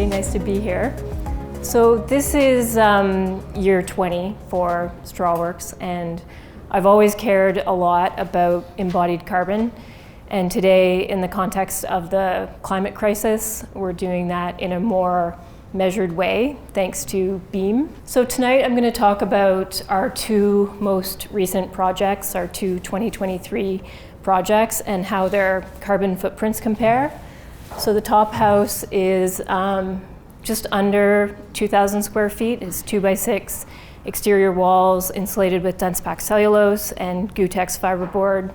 everybody. Nice to be here. So this is year 20 for Straworks, and I've always cared a lot about embodied carbon. And today, in the context of the climate crisis, we're doing that in a more measured way, thanks to BEAM. So tonight I'm going to talk about our two most recent projects, our two 2023 projects, and how their carbon footprints compare. So the top house is just under 2,000 square feet. It's 2x6 exterior walls insulated with dense packed cellulose and Gutex fiberboard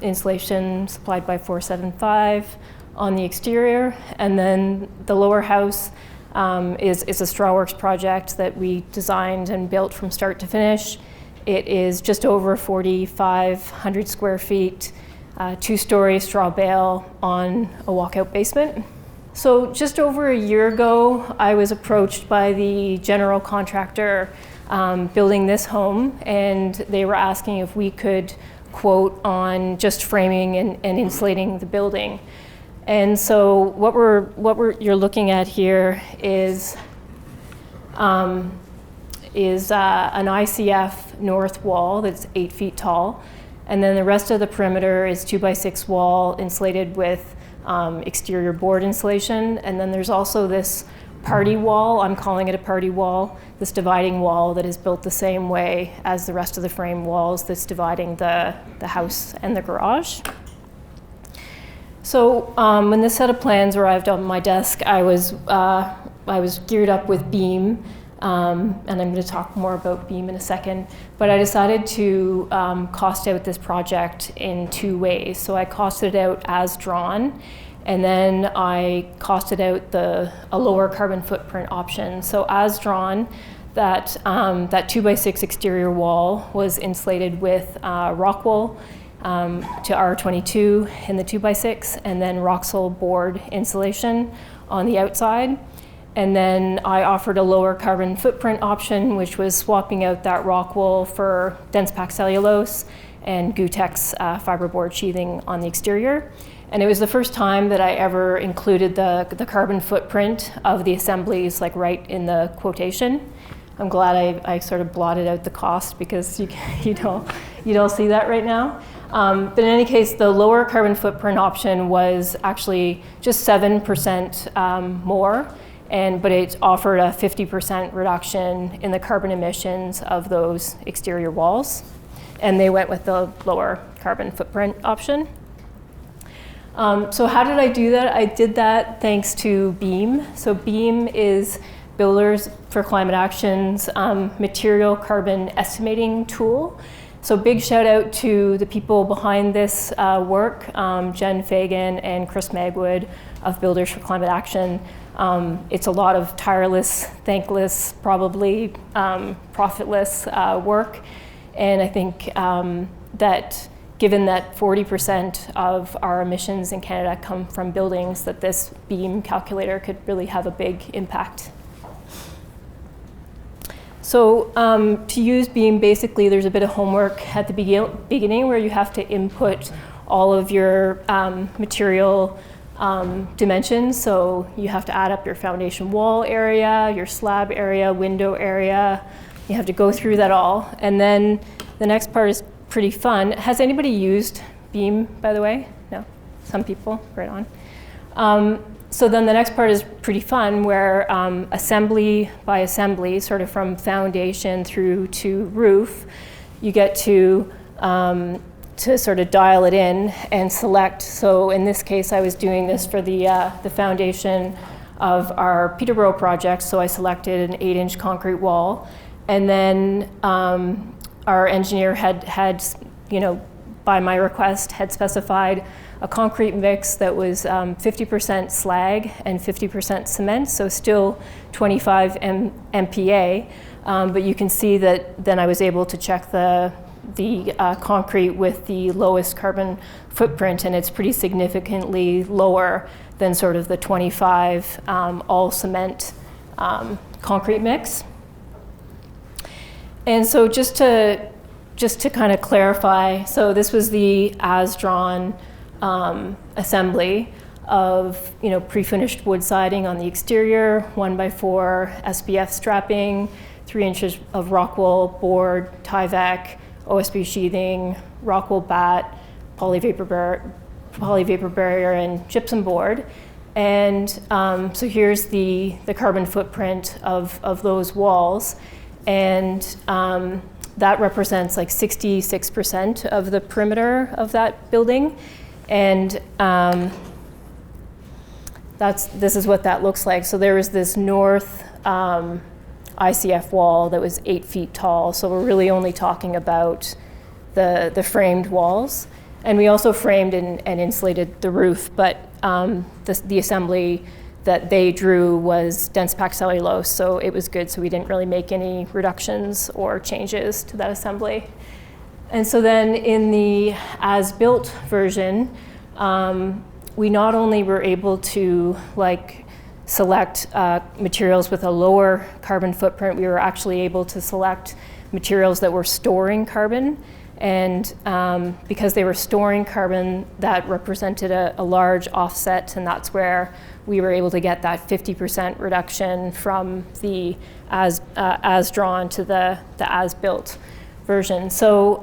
insulation supplied by 475 on the exterior. And then the lower house is a Straworks project that we designed and built from start to finish. It is just over 4,500 square feet, 2-story straw bale on a walkout basement. So just over a year ago, I was approached by the general contractor building this home, and they were asking if we could quote on just framing and insulating the building. And so what you're looking at here is an ICF north wall that's 8 feet tall, and then the rest of the perimeter is 2x6 wall insulated with exterior board insulation. And then there's also this party wall, I'm calling it a party wall, this dividing wall that is built the same way as the rest of the frame walls that's dividing the house and the garage. So when this set of plans arrived on my desk, I was geared up with BEAM, and I'm going to talk more about BEAM in a second, but I decided to cost out this project in two ways. So I costed it out as drawn, and then I costed out a lower carbon footprint option. So as drawn, that 2x6 exterior wall was insulated with rock wool to R22 in the 2x6, and then Roxol board insulation on the outside. And then I offered a lower carbon footprint option, which was swapping out that rock wool for dense packed cellulose and Gutex fiberboard sheathing on the exterior. And it was the first time that I ever included the carbon footprint of the assemblies like right in the quotation. I'm glad I sort of blotted out the cost because you don't see that right now. But in any case, the lower carbon footprint option was actually just 7% more. But it offered a 50% reduction in the carbon emissions of those exterior walls. And they went with the lower carbon footprint option. So how did I do that? I did that thanks to BEAM. So BEAM is Builders for Climate Action's material carbon estimating tool. So big shout out to the people behind this work, Jen Fagan and Chris Magwood of Builders for Climate Action. It's a lot of tireless, thankless, probably profitless work. And I think that given that 40% of our emissions in Canada come from buildings, that this BEAM calculator could really have a big impact. So to use BEAM, basically there's a bit of homework at the beginning where you have to input all of your material dimensions. So you have to add up your foundation wall area, your slab area, window area. You have to go through that all. And then the next part is pretty fun. Has anybody used BEAM, by the way? No? Some people? Right on. So then the next part is pretty fun, where assembly by assembly, sort of from foundation through to roof, you get to sort of dial it in and select. So in this case, I was doing this for the foundation of our Peterborough project. So I selected an 8-inch concrete wall, and then our engineer had by my request, had specified a concrete mix that was 50% slag and 50% cement, so still 25 MPa. But you can see that then I was able to check the concrete with the lowest carbon footprint, and it's pretty significantly lower than sort of the 25 all cement concrete mix. And so just to kind of clarify, so this was the as drawn assembly of pre-finished wood siding on the exterior, 1x4 SPF strapping, 3 inches of rock wool board, Tyvek, OSB sheathing, rock wool bat, polyvapor barrier, and gypsum board. And so here's the carbon footprint of those walls. And that represents like 66% of the perimeter of that building. And this is what that looks like. So there was this north ICF wall that was 8 feet tall. So we're really only talking about the framed walls. And we also framed and insulated the roof, but the assembly that they drew was dense packed cellulose, so it was good. So we didn't really make any reductions or changes to that assembly. And so then in the as-built version, we not only were able to select materials with a lower carbon footprint, we were actually able to select materials that were storing carbon. And because they were storing carbon, that represented a large offset, and that's where we were able to get that 50% reduction from the as drawn to the as-built version. So,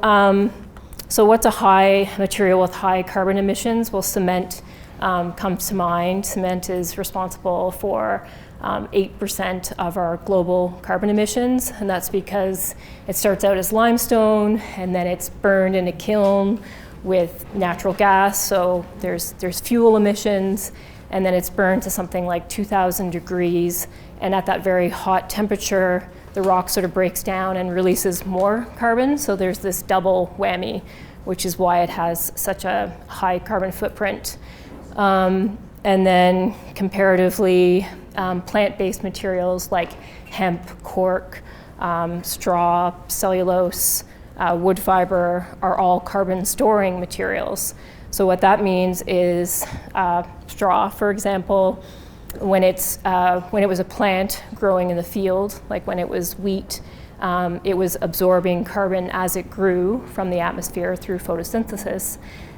so what's a high material with high carbon emissions? Well, cement comes to mind. Cement is responsible for 8% of our global carbon emissions, and that's because it starts out as limestone and then it's burned in a kiln with natural gas, so there's fuel emissions, and then it's burned to something like 2,000 degrees, and at that very hot temperature the rock sort of breaks down and releases more carbon, so there's this double whammy, which is why it has such a high carbon footprint. And then comparatively, plant-based materials like hemp, cork, straw, cellulose, wood fiber are all carbon storing materials. So what that means is straw, for example, when it was a plant growing in the field, like when it was wheat, it was absorbing carbon as it grew from the atmosphere through photosynthesis.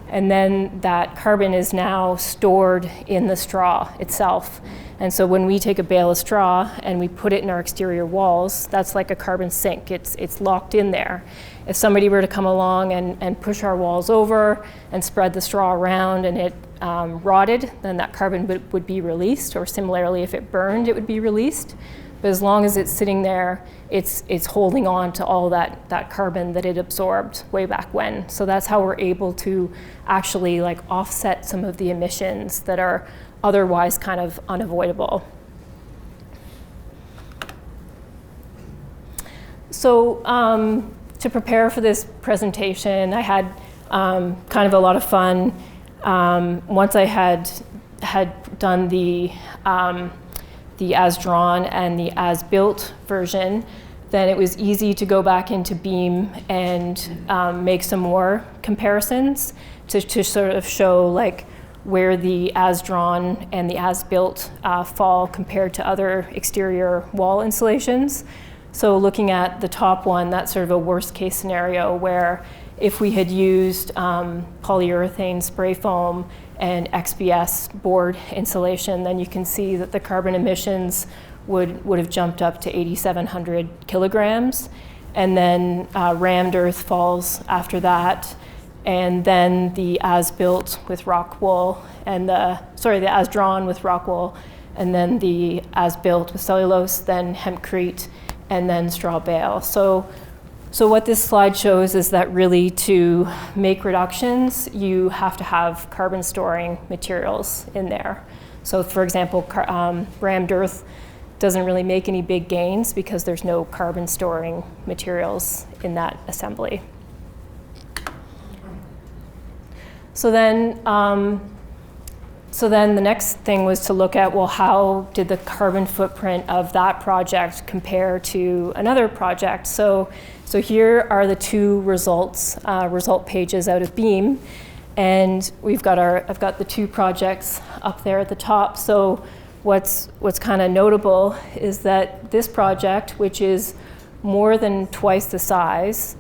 And then that carbon is now stored in the straw itself. And so when we take a bale of straw and we put it in our exterior walls, that's like a carbon sink. It's locked in there. If somebody were to come along and push our walls over and spread the straw around and it rotted, then that carbon would be released, or similarly, if it burned, it would be released. But as long as it's sitting there, it's holding on to all that carbon that it absorbed way back when. So that's how we're able to actually offset some of the emissions that are otherwise kind of unavoidable. So to prepare for this presentation, I had kind of a lot of fun. Once I had done the as-drawn and the as-built version, then it was easy to go back into Beam and make some more comparisons to sort of show where the as-drawn and the as-built fall compared to other exterior wall insulations. So looking at the top one, that's sort of a worst case scenario where if we had used polyurethane spray foam and XPS board insulation, then you can see that the carbon emissions would have jumped up to 8,700 kilograms. And then rammed earth falls after that. And then the as-built with rock wool and the as-drawn with rock wool, and then the as-built with cellulose, then hempcrete, and then straw bale. So what this slide shows is that really to make reductions, you have to have carbon storing materials in there. So for example, rammed earth doesn't really make any big gains because there's no carbon storing materials in that assembly. So then the next thing was to look at, well, how did the carbon footprint of that project compare to another project? So here are the two result pages out of Beam, and I've got the two projects up there at the top. So what's kind of notable is that this project, which is more than twice the size,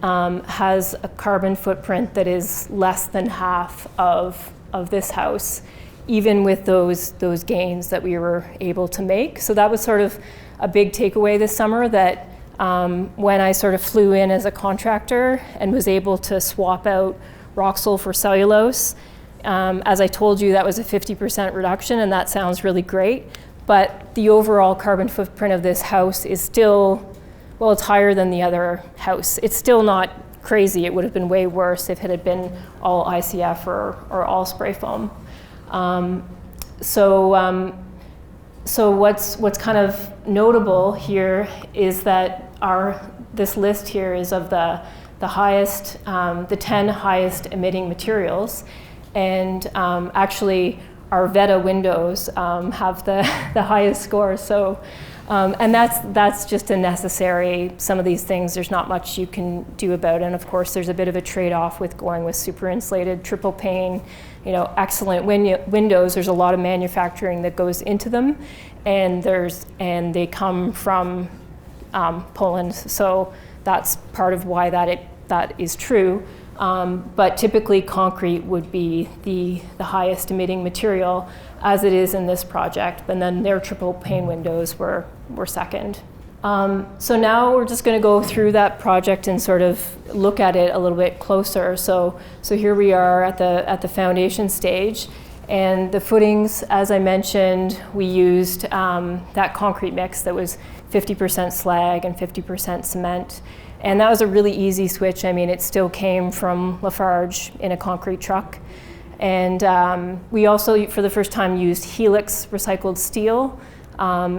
has a carbon footprint that is less than half of this house. even with those gains that we were able to make. So that was sort of a big takeaway this summer, that when I sort of flew in as a contractor and was able to swap out Roxol for cellulose, as I told you, that was a 50% reduction, and that sounds really great. But the overall carbon footprint of this house is still, well, it's higher than the other house. It's still not crazy. It would have been way worse if it had been all ICF or all spray foam. So what's kind of notable here is that this list here is of the highest, the 10 highest emitting materials, and actually our Veta windows have the highest score. So, and that's just a necessary. Some of these things, there's not much you can do about, and of course there's a bit of a trade-off with going with super insulated, triple pane, excellent windows. There's a lot of manufacturing that goes into them, and they come from Poland. So that's part of why that is true. But typically concrete would be the highest emitting material, as it is in this project, and then their triple pane windows were second. So now we're just going to go through that project and sort of look at it a little bit closer. So here we are at the foundation stage, and the footings, as I mentioned, we used that concrete mix that was 50% slag and 50% cement. And that was a really easy switch. I mean, it still came from Lafarge in a concrete truck. And we also, for the first time, used Helix recycled steel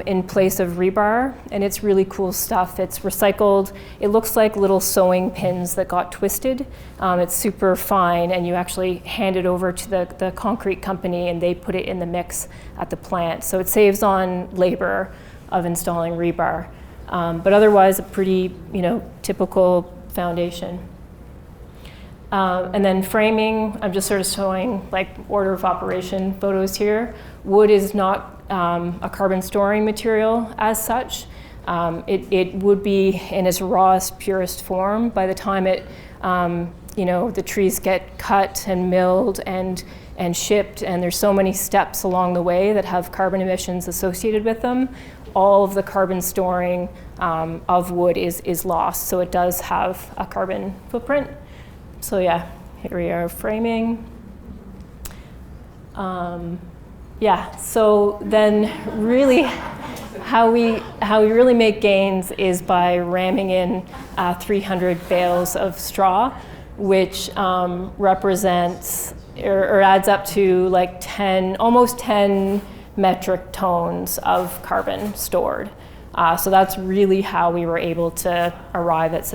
in place of rebar. And it's really cool stuff. It's recycled. It looks like little sewing pins that got twisted. It's super fine, and you actually hand it over to the concrete company, and they put it in the mix at the plant. So it saves on labor of installing rebar. But otherwise, a pretty, typical foundation. And then framing, I'm just sort of showing like order of operation photos here. Wood is not a carbon storing material as such. It would be in its rawest, purest form by the time the trees get cut and milled and shipped, and there's so many steps along the way that have carbon emissions associated with them. All of the carbon storing of wood is lost, so it does have a carbon footprint. So yeah, here we are framing. So then really how we really make gains is by ramming in 300 bales of straw, which represents or adds up to like almost 10 metric tons of carbon stored. So that's really how we were able to arrive at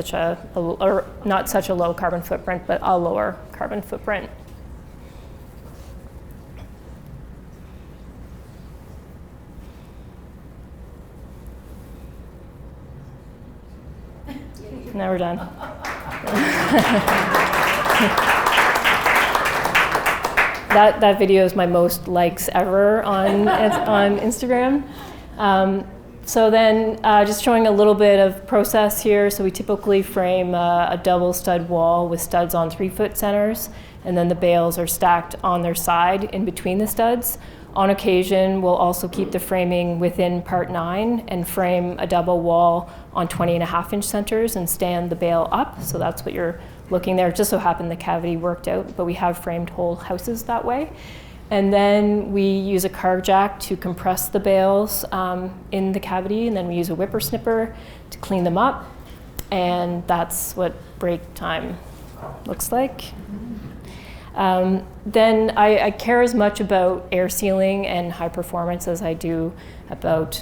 not such a low carbon footprint, but a lower carbon footprint. Now we're done. That video is my most likes ever on Instagram. So then just showing a little bit of process here. So we typically frame a double stud wall with studs on 3-foot centers, and then the bales are stacked on their side in between the studs. On occasion, we'll also keep the framing within part 9 and frame a double wall on 20.5-inch centers and stand the bale up. So that's what you're looking there. It just so happened the cavity worked out, but we have framed whole houses that way. And then we use a car jack to compress the bales in the cavity, and then we use a whippersnipper to clean them up. And that's what break time looks like. Then I care as much about air sealing and high performance as I do about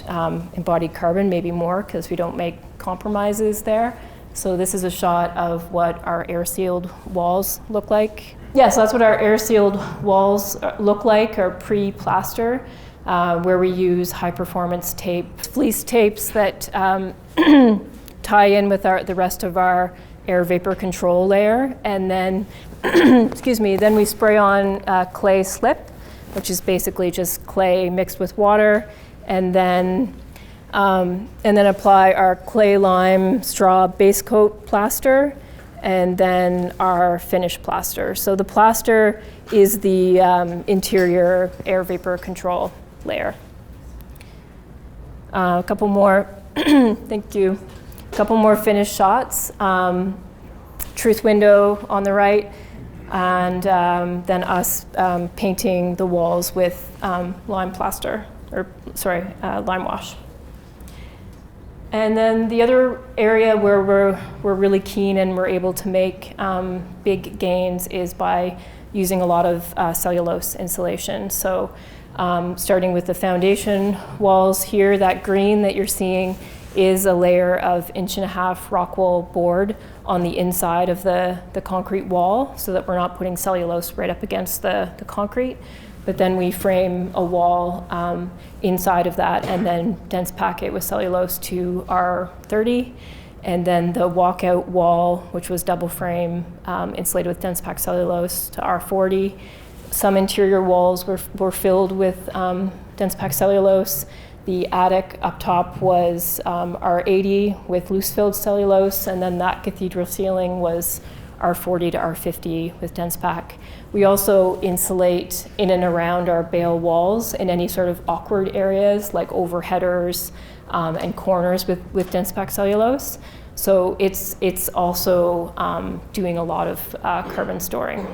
embodied carbon, maybe more, because we don't make compromises there. So this is a shot of what our air-sealed walls look like. Yeah, so that's what our air-sealed walls look like, or pre-plaster, where we use high-performance tape, fleece tapes that tie in with the rest of our air vapor control layer, and then, then we spray on clay slip, which is basically just clay mixed with water, and then apply our clay lime straw base coat plaster, and then our finished plaster. So the plaster is the interior air vapor control layer. A couple more, thank you. A couple more finished shots. Truth window on the right, and then us painting the walls with lime plaster, lime wash. And then the other area where we're really keen and we're able to make big gains is by using a lot of cellulose insulation. So starting with the foundation walls here, that green that you're seeing is a layer of 1.5-inch rock wool board on the inside of the concrete wall, so that we're not putting cellulose right up against the concrete. But then we frame a wall inside of that and then dense pack it with cellulose to R30. And then the walkout wall, which was double frame, insulated with dense pack cellulose to R40. Some interior walls were filled with dense pack cellulose. The attic up top was R80 with loose filled cellulose, and then that cathedral ceiling was R40 to R50 with dense pack. We also insulate in and around our bale walls in any sort of awkward areas like over headers and corners with dense pack cellulose. So it's also doing a lot of carbon storing.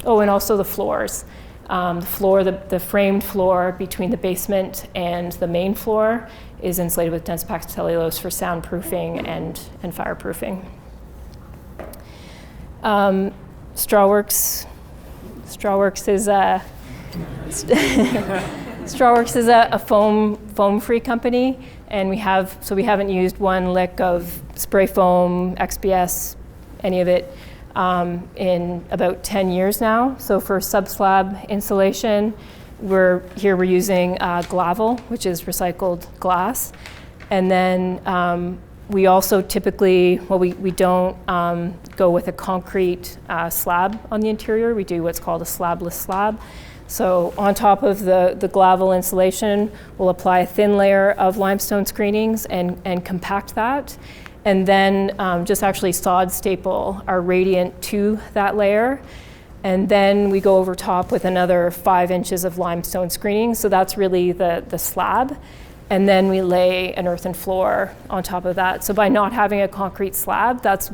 Oh, and also the floors. The framed floor between the basement and the main floor is insulated with dense pack cellulose for soundproofing and fireproofing. Straworks is a foam-free company, and we haven't used one lick of spray foam, XPS, any of it in about 10 years now. So for subslab insulation, we're using Glavel, which is recycled glass, and then we also typically, we don't go with a concrete slab on the interior. We do what's called a slabless slab. So on top of the Glavel insulation, we'll apply a thin layer of limestone screenings and compact that. And then just actually sod staple our radiant to that layer. And then we go over top with another 5 inches of limestone screening. So that's really the slab. And then we lay an earthen floor on top of that. So by not having a concrete slab, that's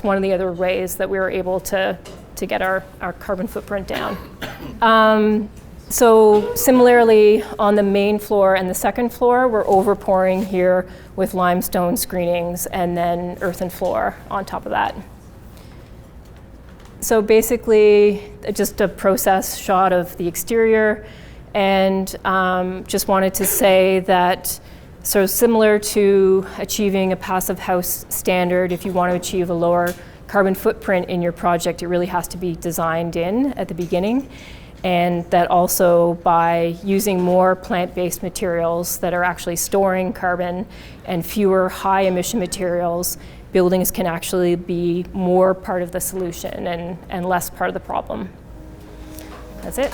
one of the other ways that we were able to get our carbon footprint down. So similarly, on the main floor and the second floor, we're overpouring here with limestone screenings and then earthen floor on top of that. So basically, just a process shot of the exterior, and just wanted to say that, so similar to achieving a passive house standard, if you want to achieve a lower carbon footprint in your project, it really has to be designed in at the beginning. And that also by using more plant-based materials that are actually storing carbon and fewer high emission materials, buildings can actually be more part of the solution and less part of the problem. That's it.